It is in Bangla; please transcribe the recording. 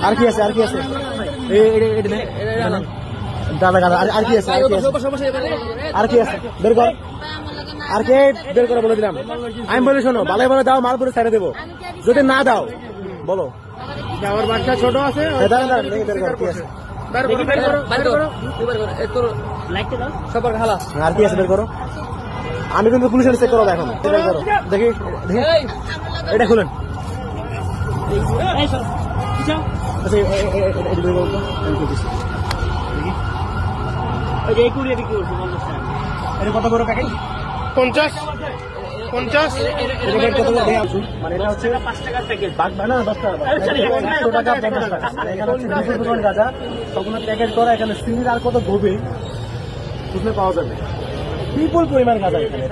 আর কি আছে দাদা গাদা আর কি আছে আর কি আছে বের কর আর কে বের করে বলে দিলাম আমি বলি শোনো ভালো ভালো দাও মাল পুরো ছেড়ে দেবো যদি না দাও বলো আমার বাচ্চা ছোট আছে আর কি আছে বের করো আমি কিন্তু পুলিশের চেক করো এখন বের করো দেখি এটা খুলেন কত বড় প্যাকেট 50 মানে এটা হচ্ছে 5 টাকার প্যাকেট না 10 টাকা 100 টাকা 50 টাকা এখানে হচ্ছে বিপুল গাঁজা সবগুলো প্যাকেট করা এখানে সিলির আর কত গভীর বুঝলে পাওয়া যাবে বিপুল পরিমাণ গাঁজা এখানে